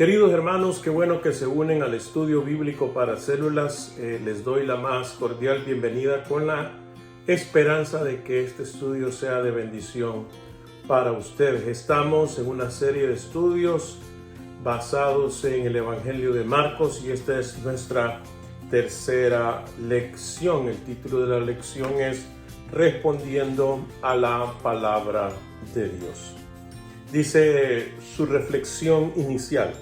Queridos hermanos, qué bueno que se unen al estudio bíblico para células. Les doy la más cordial bienvenida con la esperanza de que este estudio sea de bendición para ustedes. Estamos en una serie de estudios basados en el Evangelio de Marcos y esta es nuestra tercera lección. El título de la lección es Respondiendo a la Palabra de Dios. Dice su reflexión inicial: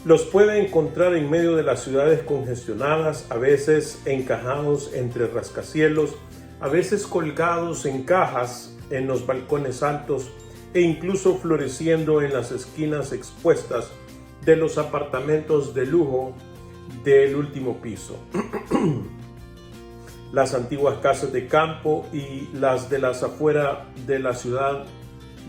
los puede encontrar en medio de las ciudades congestionadas, a veces encajados entre rascacielos, a veces colgados en cajas en los balcones altos e incluso floreciendo en las esquinas expuestas de los apartamentos de lujo del último piso. Las antiguas casas de campo y las de las afueras de la ciudad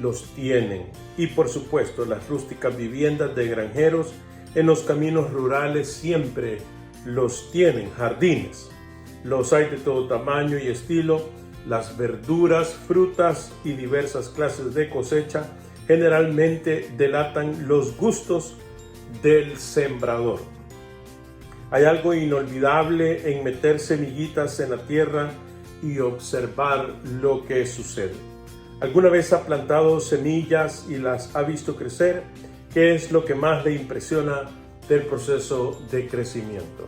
los tienen. Y por supuesto, las rústicas viviendas de granjeros en los caminos rurales siempre los tienen. Jardines, los hay de todo tamaño y estilo. Las verduras, frutas y diversas clases de cosecha generalmente delatan los gustos del sembrador. Hay algo inolvidable en meter semillitas en la tierra y observar lo que sucede. ¿Alguna vez ha plantado semillas y las ha visto crecer? ¿Qué es lo que más le impresiona del proceso de crecimiento?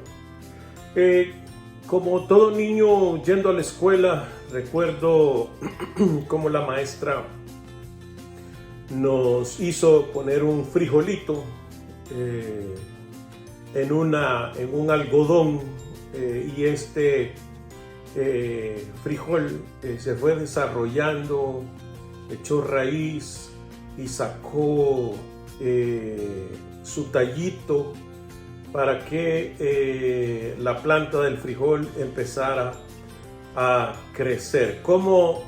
Como todo niño yendo a la escuela, recuerdo cómo la maestra nos hizo poner un frijolito en un algodón y este frijol se fue desarrollando, echó raíz y sacó su tallito para que la planta del frijol empezara a crecer. Como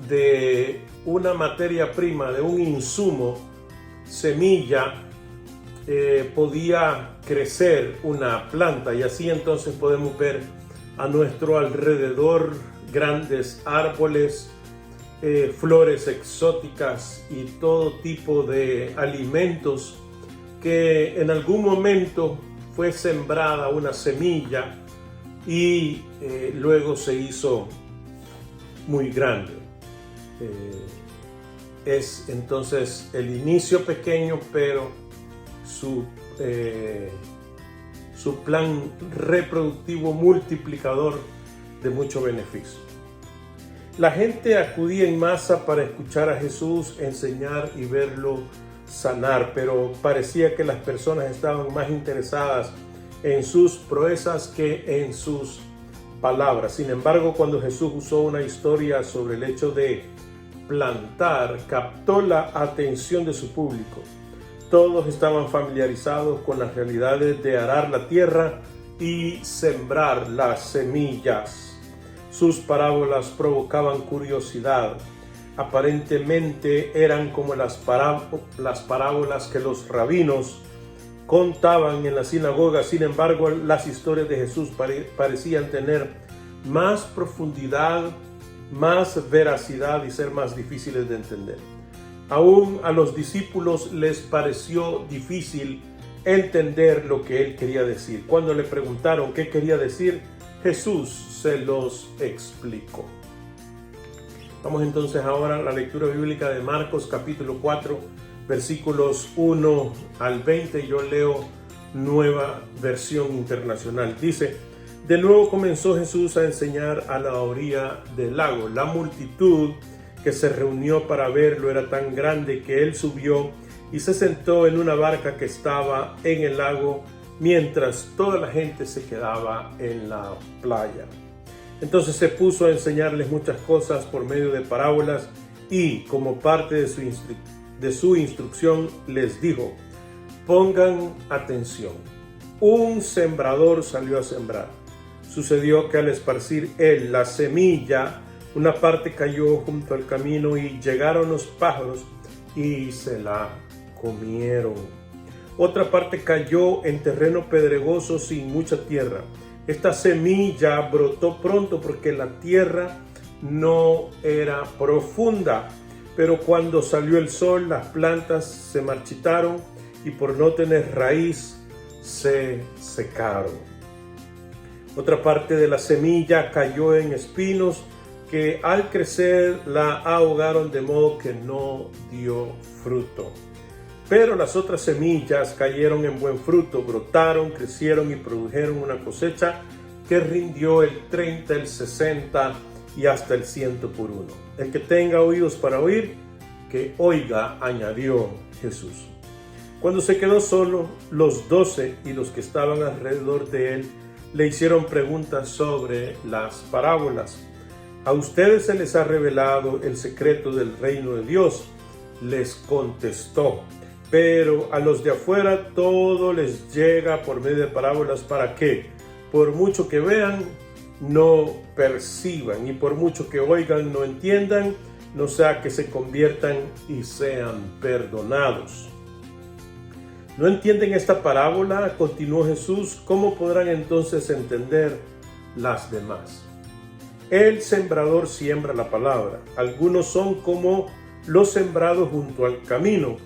de una materia prima, de un insumo, semilla, podía crecer una planta, y así entonces podemos ver a nuestro alrededor grandes árboles, flores exóticas y todo tipo de alimentos que en algún momento fue sembrada una semilla y luego se hizo muy grande. Es entonces el inicio pequeño, pero su plan reproductivo multiplicador de mucho beneficio. La gente acudía en masa para escuchar a Jesús enseñar y verlo sanar, pero parecía que las personas estaban más interesadas en sus proezas que en sus palabras. Sin embargo, cuando Jesús usó una historia sobre el hecho de plantar, captó la atención de su público. Todos estaban familiarizados con las realidades de arar la tierra y sembrar las semillas. Sus parábolas provocaban curiosidad. Aparentemente eran como las parábolas que los rabinos contaban en la sinagoga. Sin embargo, las historias de Jesús parecían tener más profundidad, más veracidad y ser más difíciles de entender. Aún a los discípulos les pareció difícil entender lo que él quería decir. Cuando le preguntaron qué quería decir, Jesús se los explicó. Vamos entonces ahora a la lectura bíblica de Marcos capítulo 4, versículos 1 al 20. Yo leo Nueva Versión Internacional. Dice: de nuevo comenzó Jesús a enseñar a la orilla del lago. La multitud que se reunió para verlo era tan grande que él subió y se sentó en una barca que estaba en el lago, mientras toda la gente se quedaba en la playa. Entonces se puso a enseñarles muchas cosas por medio de parábolas y, como parte de su instrucción, les dijo: pongan atención. Un sembrador salió a sembrar. Sucedió que al esparcir él la semilla, una parte cayó junto al camino y llegaron los pájaros y se la comieron. Otra parte cayó en terreno pedregoso sin mucha tierra. Esta semilla brotó pronto porque la tierra no era profunda, pero cuando salió el sol las plantas se marchitaron y por no tener raíz se secaron. Otra parte de la semilla cayó en espinos que al crecer la ahogaron de modo que no dio fruto. Pero las otras semillas cayeron en buen fruto, brotaron, crecieron y produjeron una cosecha que rindió el 30, el 60 y hasta el 100 por uno. El que tenga oídos para oír, que oiga, añadió Jesús. Cuando se quedó solo, los 12 y los que estaban alrededor de él le hicieron preguntas sobre las parábolas. ¿A ustedes se les ha revelado el secreto del reino de Dios? Les contestó. Pero a los de afuera todo les llega por medio de parábolas para que, por mucho que vean, no perciban, y por mucho que oigan, no entiendan, no sea que se conviertan y sean perdonados. ¿No entienden esta parábola?, continuó Jesús. ¿Cómo podrán entonces entender las demás? El sembrador siembra la palabra. Algunos son como los sembrados junto al camino,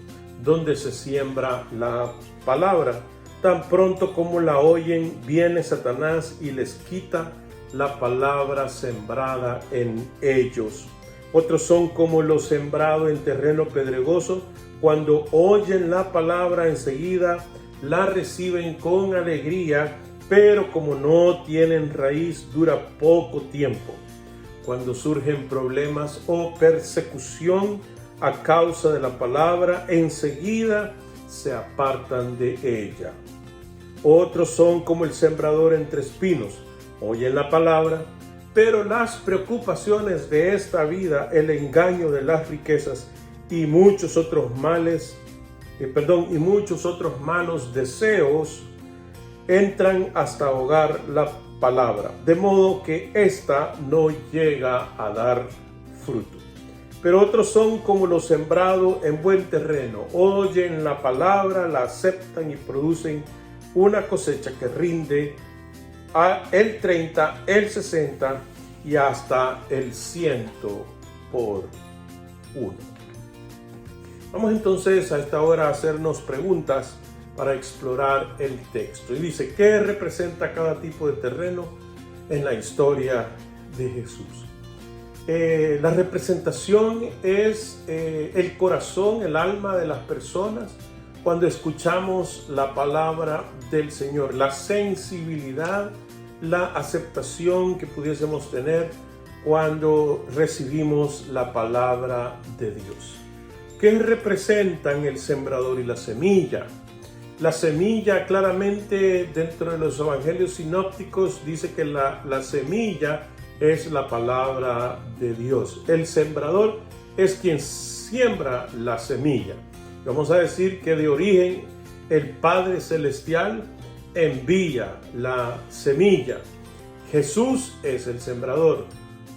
donde se siembra la palabra. Tan pronto como la oyen, viene Satanás y les quita la palabra sembrada en ellos. Otros son como los sembrados en terreno pedregoso. Cuando oyen la palabra, enseguida la reciben con alegría, pero como no tienen raíz, dura poco tiempo. Cuando surgen problemas o persecución a causa de la palabra, enseguida se apartan de ella. Otros son como el sembrador entre espinos. Oyen la palabra, pero las preocupaciones de esta vida, el engaño de las riquezas y muchos otros malos deseos entran hasta ahogar la palabra, de modo que ésta no llega a dar fruto. Pero otros son como los sembrados en buen terreno. Oyen la palabra, la aceptan y producen una cosecha que rinde el 30, el 60 y hasta el 100 por uno. Vamos entonces a esta hora a hacernos preguntas para explorar el texto. Y dice, ¿qué representa cada tipo de terreno en la historia de Jesús? La representación es el corazón, el alma de las personas cuando escuchamos la palabra del Señor, la sensibilidad, la aceptación que pudiésemos tener cuando recibimos la palabra de Dios. ¿Qué representan el sembrador y la semilla? La semilla, claramente dentro de los evangelios sinópticos, dice que la semilla es la palabra de Dios. El sembrador es quien siembra la semilla. Vamos a decir que de origen el Padre Celestial envía la semilla. Jesús es el sembrador.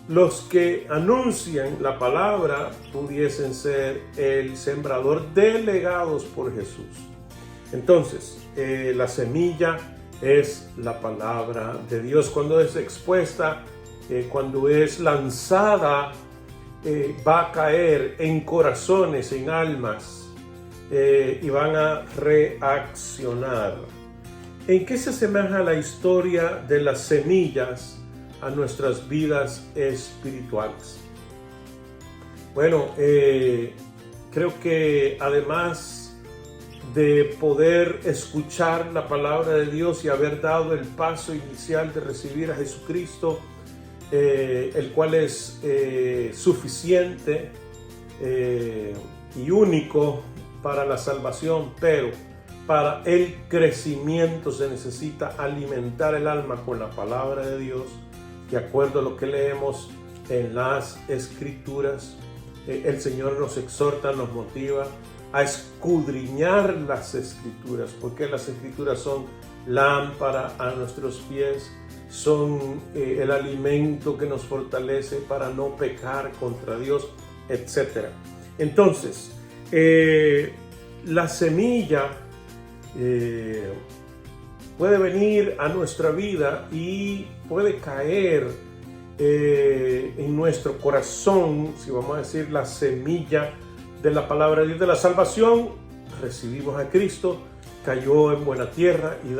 Los que anuncian la palabra pudiesen ser el sembrador delegados por Jesús. Entonces, la semilla es la palabra de Dios. Cuando es expuesta, cuando es lanzada, va a caer en corazones, en almas, y van a reaccionar. ¿En qué se asemeja la historia de las semillas a nuestras vidas espirituales? Bueno, creo que además de poder escuchar la palabra de Dios y haber dado el paso inicial de recibir a Jesucristo, el cual es suficiente y único para la salvación, pero para el crecimiento se necesita alimentar el alma con la palabra de Dios, de acuerdo a lo que leemos en las Escrituras. El Señor nos exhorta, nos motiva a escudriñar las Escrituras, porque las Escrituras son lámpara a nuestros pies, son el alimento que nos fortalece para no pecar contra Dios, etc. Entonces, la semilla puede venir a nuestra vida y puede caer en nuestro corazón, si vamos a decir la semilla de la palabra de Dios, de la salvación. recibimos a Cristo, cayó en buena tierra y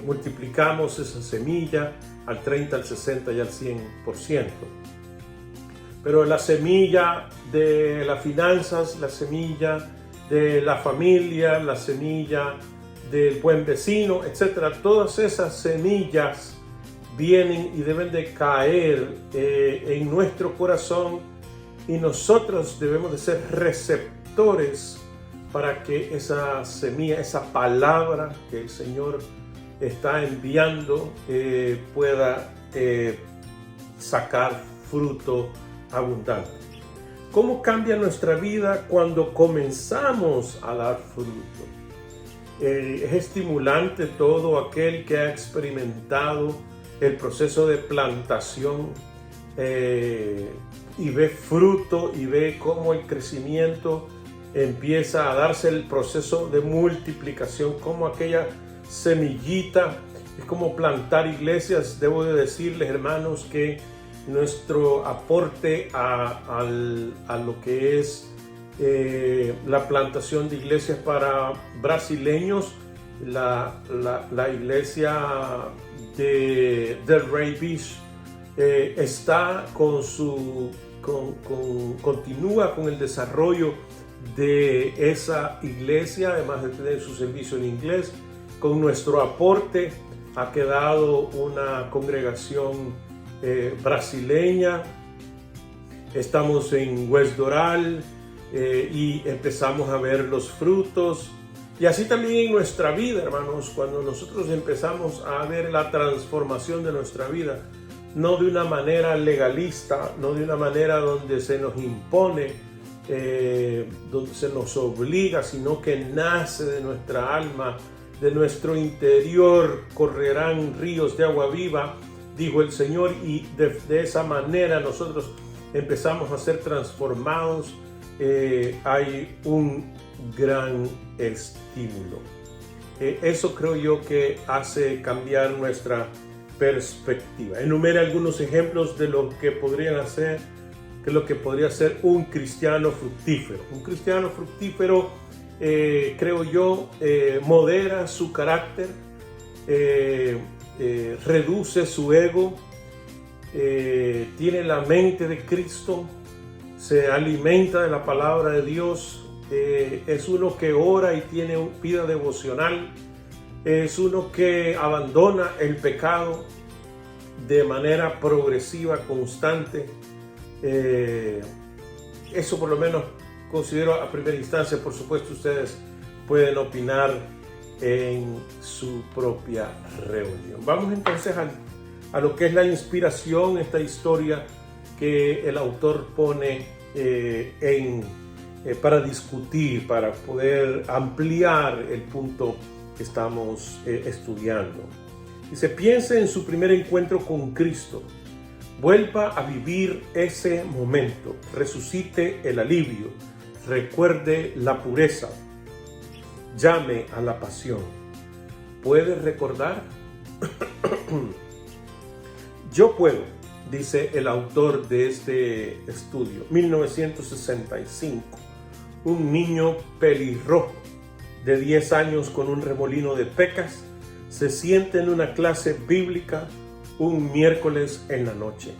multiplicamos esa semilla al 30, al 60 y al 100%. Pero la semilla de las finanzas, la semilla de la familia, la semilla del buen vecino, etcétera, todas esas semillas vienen y deben de caer en nuestro corazón, y nosotros debemos de ser receptores para que esa semilla, esa palabra que el Señor está enviando pueda sacar fruto abundante. ¿Cómo cambia nuestra vida cuando comenzamos a dar fruto? Es estimulante todo aquel que ha experimentado el proceso de plantación y ve fruto y ve cómo el crecimiento empieza a darse, el proceso de multiplicación, como aquella semillita. Es como plantar iglesias. Debo de decirles, hermanos, que nuestro aporte a lo que es la plantación de iglesias para brasileños, la iglesia de Delray Beach está continúa con el desarrollo de esa iglesia, además de tener su servicio en inglés. Con nuestro aporte ha quedado una congregación brasileña. Estamos en West Doral y empezamos a ver los frutos. Y así también en nuestra vida, hermanos, cuando nosotros empezamos a ver la transformación de nuestra vida, no de una manera legalista, no de una manera donde se nos impone, donde se nos obliga, sino que nace de nuestra alma, de nuestro interior correrán ríos de agua viva, dijo el Señor, y de esa manera nosotros empezamos a ser transformados. Hay un gran estímulo. Eso creo yo que hace cambiar nuestra perspectiva. Enumera algunos ejemplos de lo que podría ser un cristiano fructífero. Un cristiano fructífero, creo yo, modera su carácter, reduce su ego, tiene la mente de Cristo, se alimenta de la palabra de Dios, es uno que ora y tiene vida devocional, es uno que abandona el pecado de manera progresiva, constante. Eso por lo menos considero a primera instancia. Por supuesto, ustedes pueden opinar en su propia reunión. Vamos entonces a lo que es la inspiración, esta historia que el autor pone para discutir, para poder ampliar el punto que estamos estudiando. Dice: piense en su primer encuentro con Cristo, vuelva a vivir ese momento, resucite el alivio, recuerde la pureza, llame a la pasión. ¿Puede recordar? Yo puedo, dice el autor de este estudio. 1965, un niño pelirrojo de 10 años con un remolino de pecas se sienta en una clase bíblica un miércoles en la noche.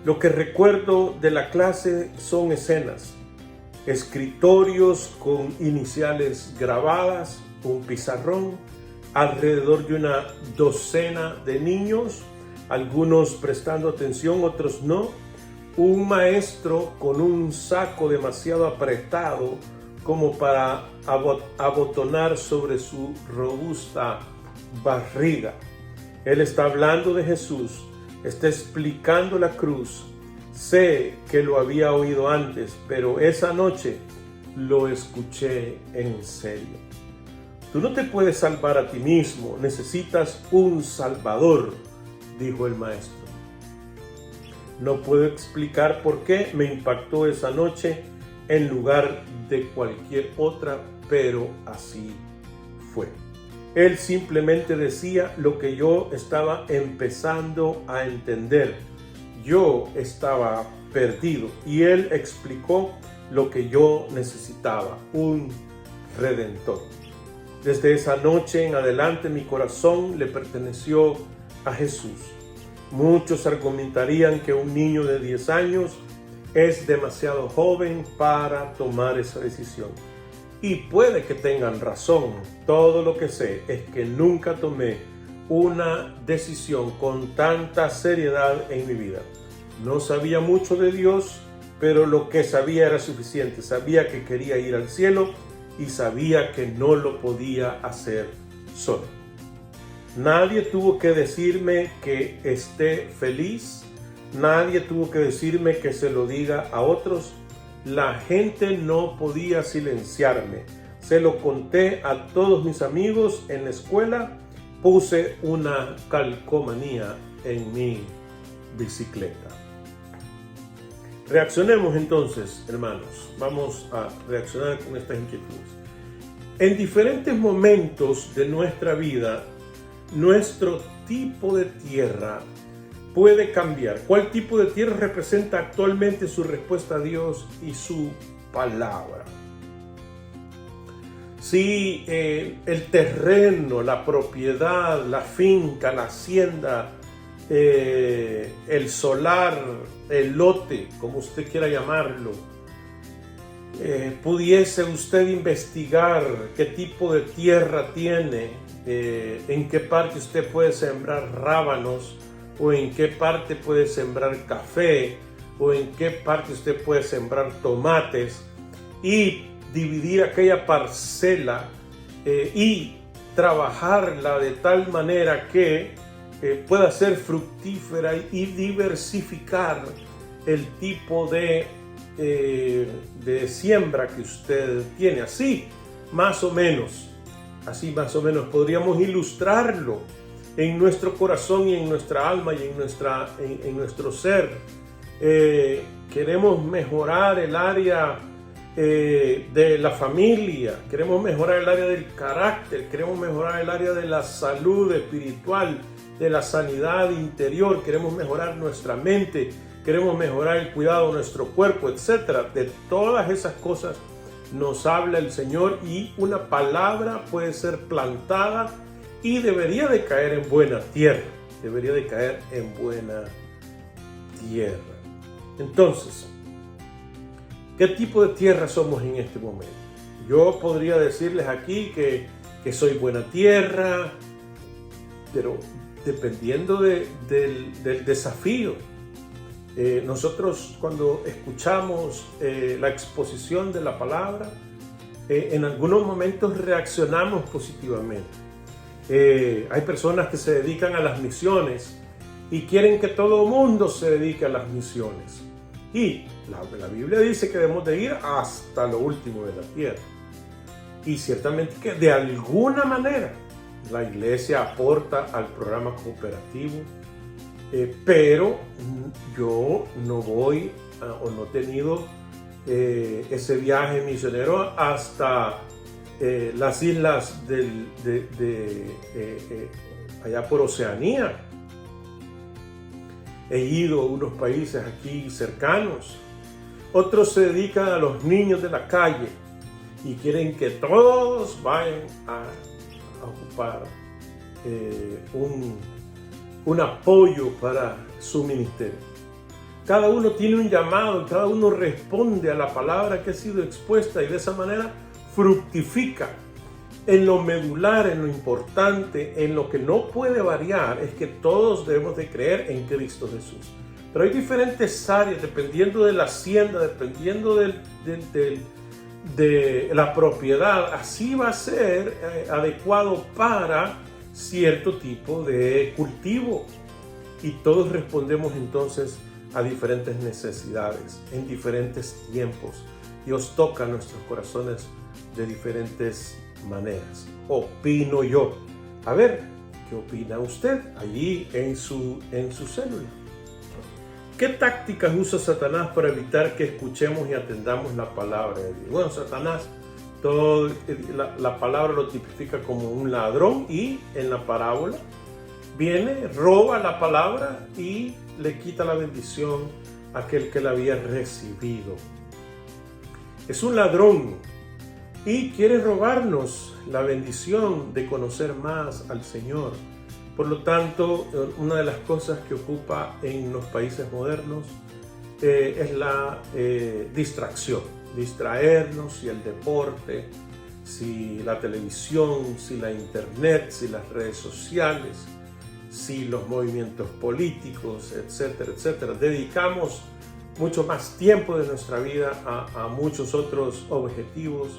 Lo que recuerdo de la clase son escenas, escritorios con iniciales grabadas, un pizarrón, alrededor de una docena de niños, algunos prestando atención, otros no, un maestro con un saco demasiado apretado como para abotonar sobre su robusta barriga. Él está hablando de Jesús, está explicando la cruz. Sé que lo había oído antes, pero esa noche lo escuché en serio. Tú no te puedes salvar a ti mismo, necesitas un Salvador, dijo el maestro. No puedo explicar por qué me impactó esa noche en lugar de cualquier otra, pero así fue. Él simplemente decía lo que yo estaba empezando a entender. Yo estaba perdido y él explicó lo que yo necesitaba, un redentor. Desde esa noche en adelante mi corazón le perteneció a Jesús. Muchos argumentarían que un niño de 10 años es demasiado joven para tomar esa decisión. Y puede que tengan razón. Todo lo que sé es que nunca tomé una decisión con tanta seriedad en mi vida. No sabía mucho de Dios, pero lo que sabía era suficiente. Sabía que quería ir al cielo y sabía que no lo podía hacer solo. Nadie tuvo que decirme que esté feliz. Nadie tuvo que decirme que se lo diga a otros. La gente no podía silenciarme. Se lo conté a todos mis amigos en la escuela. Puse una calcomanía en mi bicicleta. Reaccionemos entonces, hermanos. Vamos a reaccionar con estas inquietudes. En diferentes momentos de nuestra vida, nuestro tipo de tierra puede cambiar. ¿Cuál tipo de tierra representa actualmente su respuesta a Dios y su palabra? Si el terreno, la propiedad, la finca, la hacienda, el solar, el lote, como usted quiera llamarlo, pudiese usted investigar qué tipo de tierra tiene, en qué parte usted puede sembrar rábanos, o en qué parte puede sembrar café, o en qué parte usted puede sembrar tomates, y dividir aquella parcela y trabajarla de tal manera que pueda ser fructífera y diversificar el tipo de siembra que usted tiene. Así más o menos podríamos ilustrarlo en nuestro corazón y en nuestra alma y en nuestro ser. Queremos mejorar el área de la familia, queremos mejorar el área del carácter, queremos mejorar el área de la salud espiritual, de la sanidad interior, queremos mejorar nuestra mente, queremos mejorar el cuidado de nuestro cuerpo, etc. De todas esas cosas nos habla el Señor, y una palabra puede ser plantada y debería de caer en buena tierra, Entonces, ¿qué tipo de tierra somos en este momento? Yo podría decirles aquí que soy buena tierra, pero dependiendo del desafío. Nosotros cuando escuchamos la exposición de la palabra, en algunos momentos reaccionamos positivamente. Hay personas que se dedican a las misiones y quieren que todo el mundo se dedique a las misiones. Y la Biblia dice que debemos de ir hasta lo último de la tierra. Y ciertamente que de alguna manera la iglesia aporta al programa cooperativo, pero yo no voy o no he tenido ese viaje misionero hasta las islas allá por Oceanía. He ido a unos países aquí cercanos. Otros se dedican a los niños de la calle y quieren que todos vayan a ocupar un apoyo para su ministerio. Cada uno tiene un llamado, cada uno responde a la palabra que ha sido expuesta, y de esa manera fructifica. En lo medular, en lo importante, en lo que no puede variar, es que todos debemos de creer en Cristo Jesús. Pero hay diferentes áreas, dependiendo de la hacienda, dependiendo de la propiedad. Así va a ser adecuado para cierto tipo de cultivo. Y todos respondemos entonces a diferentes necesidades, en diferentes tiempos. Dios toca nuestros corazones de diferentes maneras. Opino yo. A ver, ¿qué opina usted allí en su célula? ¿Qué tácticas usa Satanás para evitar que escuchemos y atendamos la palabra de Dios? Bueno, Satanás, la palabra lo tipifica como un ladrón, y en la parábola viene, roba la palabra y le quita la bendición a aquel que la había recibido. es un ladrón y quiere robarnos la bendición de conocer más al Señor. Por lo tanto, una de las cosas que ocupa en los países modernos es la distracción, distraernos, si el deporte, si la televisión, si la internet, si las redes sociales, si los movimientos políticos, etcétera, etcétera. Dedicamos mucho más tiempo de nuestra vida a muchos otros objetivos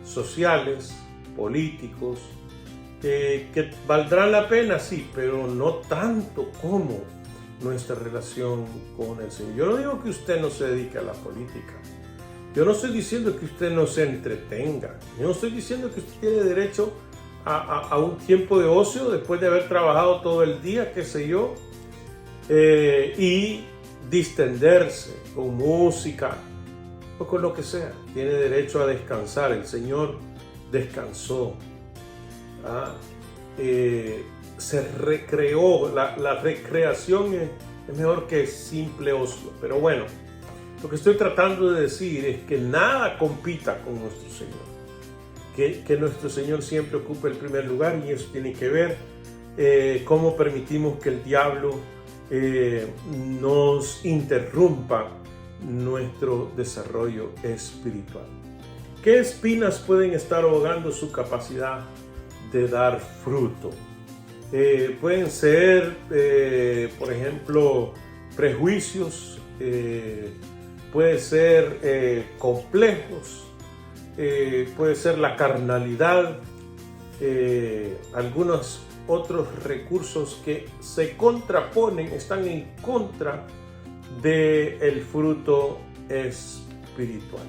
sociales, políticos, que valdrán la pena, sí, pero no tanto como nuestra relación con el Señor. Yo no digo que usted no se dedique a la política. Yo no estoy diciendo que usted no se entretenga. Yo no estoy diciendo que usted tiene derecho a un tiempo de ocio después de haber trabajado todo el día, qué sé yo, y distenderse con música o con lo que sea. Tiene derecho a descansar. El Señor descansó. Se recreó. La recreación es mejor que simple ocio. Pero bueno, lo que estoy tratando de decir es que nada compita con nuestro Señor. Que nuestro Señor siempre ocupe el primer lugar, y eso tiene que ver cómo permitimos que el diablo nos interrumpa nuestro desarrollo espiritual. ¿Qué espinas pueden estar ahogando su capacidad de dar fruto? Pueden ser, por ejemplo, prejuicios, puede ser complejos, puede ser la carnalidad, algunos otros recursos que se contraponen, están en contra del fruto espiritual.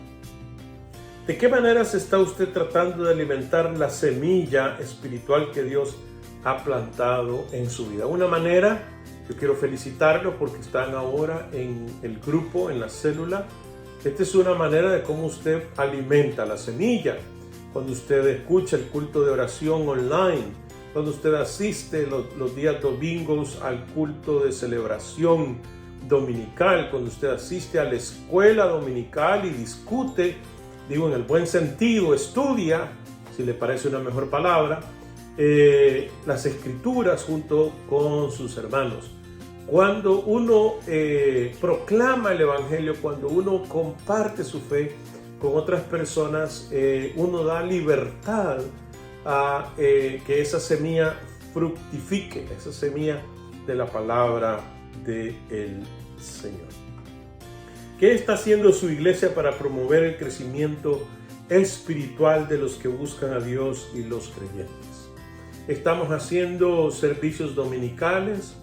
¿De qué maneras está usted tratando de alimentar la semilla espiritual que Dios ha plantado en su vida? Una manera, yo quiero felicitarlos porque están ahora en el grupo, en la célula. Esta es una manera de cómo usted alimenta la semilla. Cuando usted escucha el culto de oración online, cuando usted asiste los días domingos al culto de celebración dominical, cuando usted asiste a la escuela dominical y discute, digo en el buen sentido, estudia, si le parece una mejor palabra, las escrituras junto con sus hermanos. Cuando uno proclama el evangelio, cuando uno comparte su fe con otras personas, uno da libertad a que esa semilla fructifique, esa semilla de la palabra del Señor. ¿Qué está haciendo su iglesia para promover el crecimiento espiritual de los que buscan a Dios y los creyentes? Estamos haciendo servicios dominicales,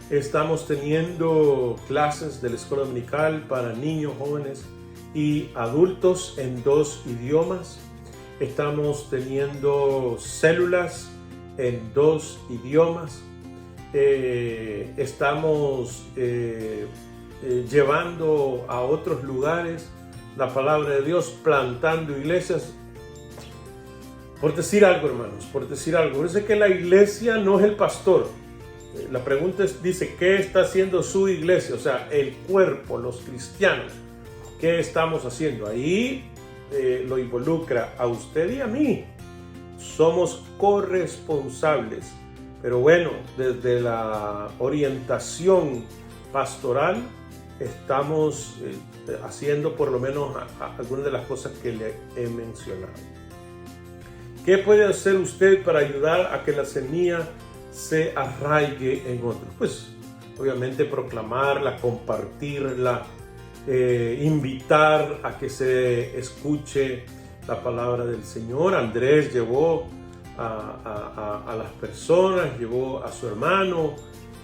estamos teniendo clases de la escuela dominical para niños, jóvenes y adultos en 2 idiomas. Estamos teniendo células en 2 idiomas. Estamos llevando a otros lugares la palabra de Dios, plantando iglesias. Por decir algo, hermanos, por decir algo. Parece que la iglesia no es el pastor. La pregunta dice, ¿qué está haciendo su iglesia? O sea, el cuerpo, los cristianos. ¿Qué estamos haciendo? Ahí lo involucra a usted y a mí. Somos corresponsables. Pero bueno, desde la orientación pastoral estamos haciendo por lo menos algunas de las cosas que le he mencionado. ¿Qué puede hacer usted para ayudar a que la semilla se arraigue en otros? Pues obviamente proclamarla, compartirla, invitar a que se escuche la palabra del Señor. Andrés llevó a las personas, llevó a su hermano.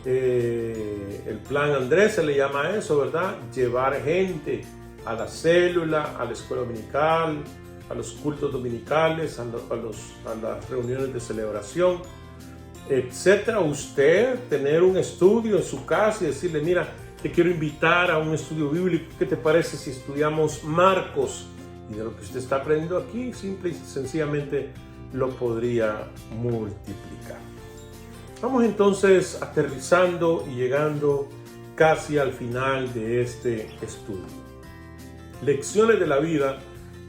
El plan Andrés se le llama a eso, ¿verdad? Llevar gente a la célula, a la escuela dominical, a los cultos dominicales, a las reuniones de celebración, etcétera. Usted tener un estudio en su casa y decirle, mira, te quiero invitar a un estudio bíblico. ¿Qué te parece si estudiamos Marcos? Y de lo que usted está aprendiendo aquí, simple y sencillamente lo podría multiplicar. Vamos entonces aterrizando y llegando casi al final de este estudio. Lecciones de la vida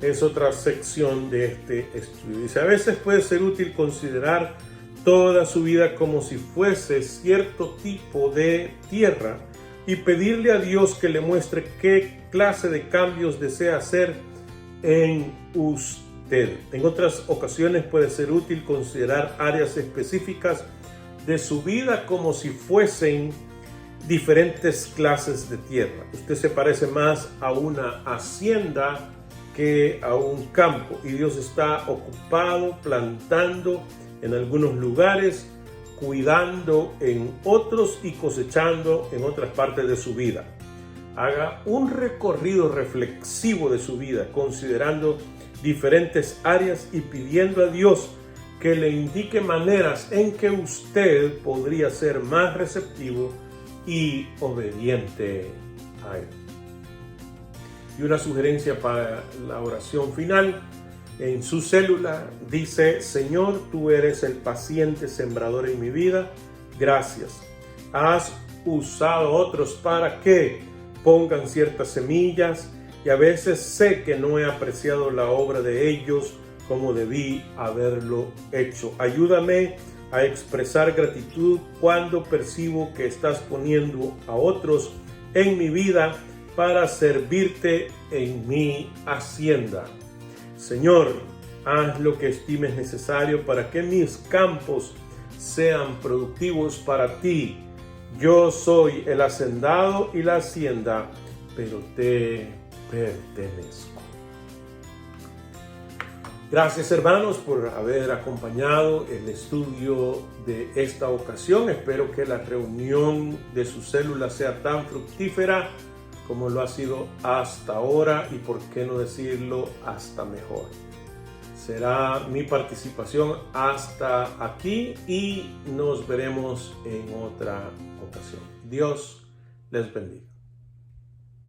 es otra sección de este estudio. Dice, a veces puede ser útil considerar toda su vida como si fuese cierto tipo de tierra y pedirle a Dios que le muestre qué clase de cambios desea hacer en usted. En otras ocasiones puede ser útil considerar áreas específicas de su vida como si fuesen diferentes clases de tierra. Usted se parece más a una hacienda que a un campo y Dios está ocupado plantando en algunos lugares, cuidando en otros y cosechando en otras partes de su vida. Haga un recorrido reflexivo de su vida, considerando diferentes áreas y pidiendo a Dios que le indique maneras en que usted podría ser más receptivo y obediente a Él. Y una sugerencia para la oración final. En su célula dice, Señor, tú eres el paciente sembrador en mi vida. Gracias. Has usado a otros para que pongan ciertas semillas y a veces sé que no he apreciado la obra de ellos como debí haberlo hecho. Ayúdame a expresar gratitud cuando percibo que estás poniendo a otros en mi vida para servirte en mi hacienda. Señor, haz lo que estimes necesario para que mis campos sean productivos para ti. Yo soy el hacendado y la hacienda, pero te pertenezco. Gracias, hermanos, por haber acompañado el estudio de esta ocasión. Espero que la reunión de su célula sea tan fructífera como lo ha sido hasta ahora y, por qué no decirlo, hasta mejor. Será mi participación hasta aquí y nos veremos en otra ocasión. Dios les bendiga.